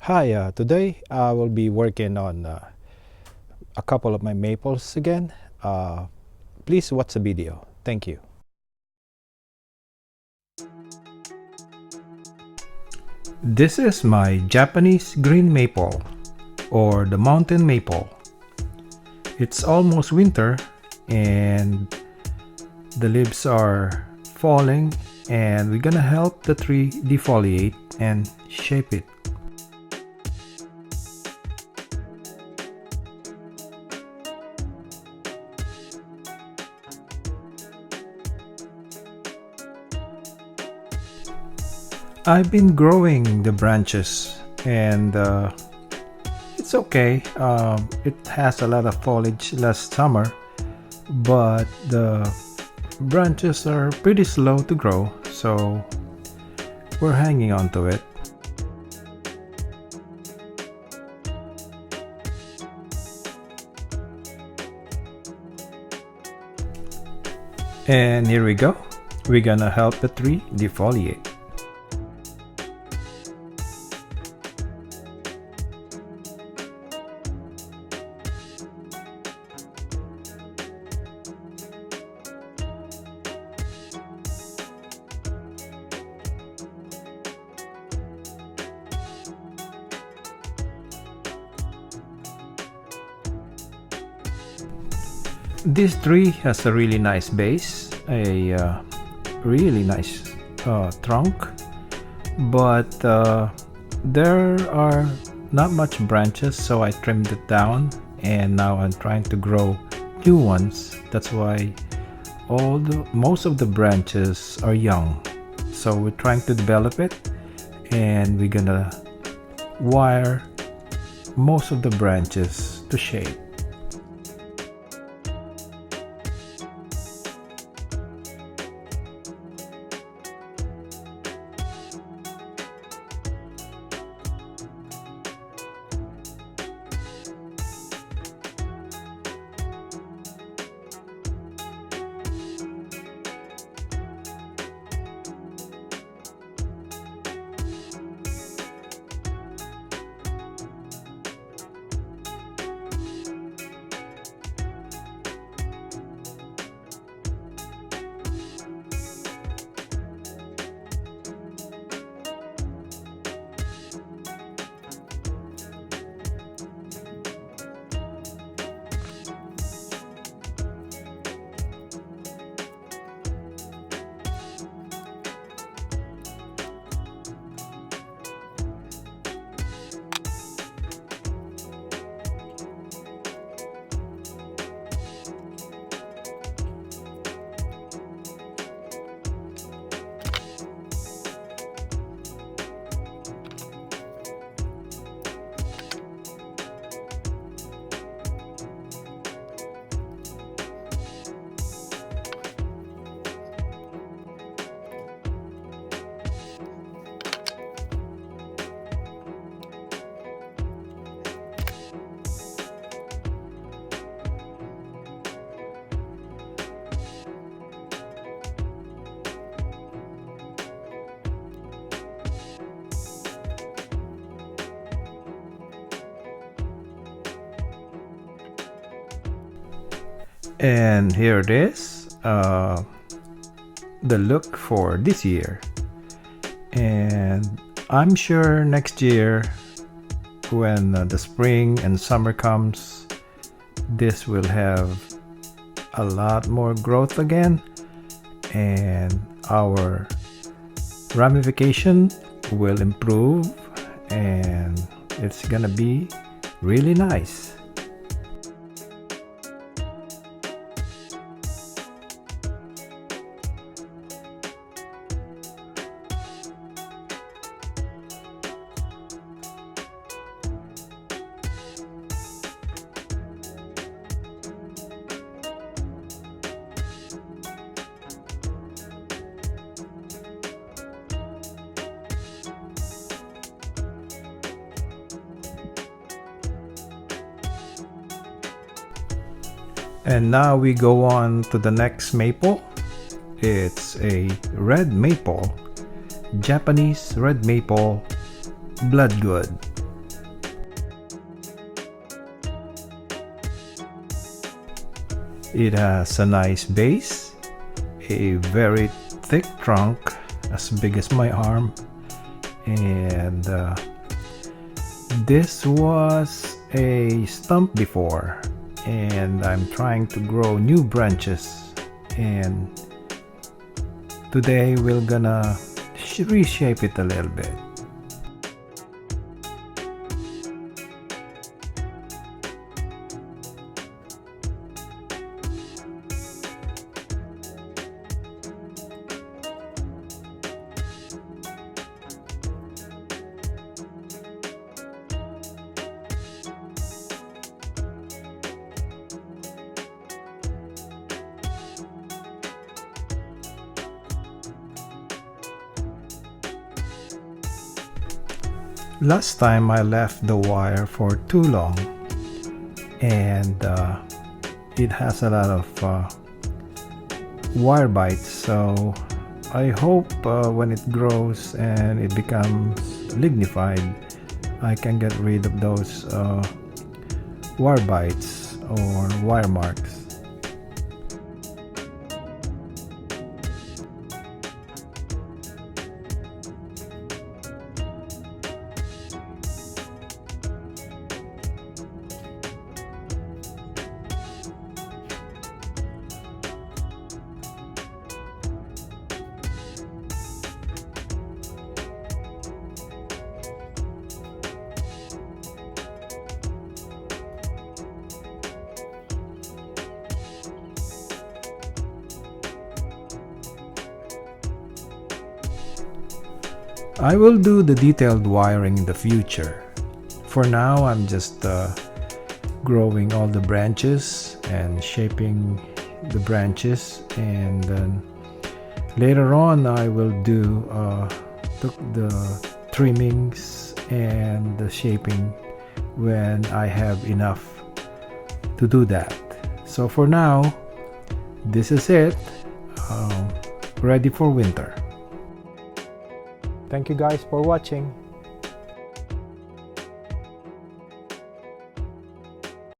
Hi, today I will be working on a couple of my maples again. Please watch the video. Thank you. This is my Japanese green maple, or the mountain maple. It's almost winter and the leaves are falling, and we're gonna help the tree defoliate and shape it. I've been growing the branches and it's okay. It has a lot of foliage last summer, but the branches are pretty slow to grow, so we're hanging on to it. And here we go. We're gonna help the tree defoliate. This tree has a really nice base, a really nice trunk, but there are not much branches, so I trimmed it down, and now I'm trying to grow new ones. That's why most of the branches are young. So we're trying to develop it, and we're gonna wire most of the branches to shape. And here it is, the look for this year. And I'm sure next year, when the spring and summer comes, this will have a lot more growth again, and our ramification will improve, and it's gonna be really nice. And now we go on to the next maple. It's a red maple, Japanese red maple, Bloodgood. It has a nice base, a very thick trunk as big as my arm, and this was a stump before, and I'm trying to grow new branches, and today we're gonna reshape it a little bit. Last time I left the wire for too long, and it has a lot of wire bites, so I hope when it grows and it becomes lignified, I can get rid of those wire bites or wire marks. I will do the detailed wiring in the future. For now, I'm just growing all the branches and shaping the branches, and then later on I will do the trimmings and the shaping when I have enough to do that. So for now, this is it, ready for winter. Thank you guys for watching.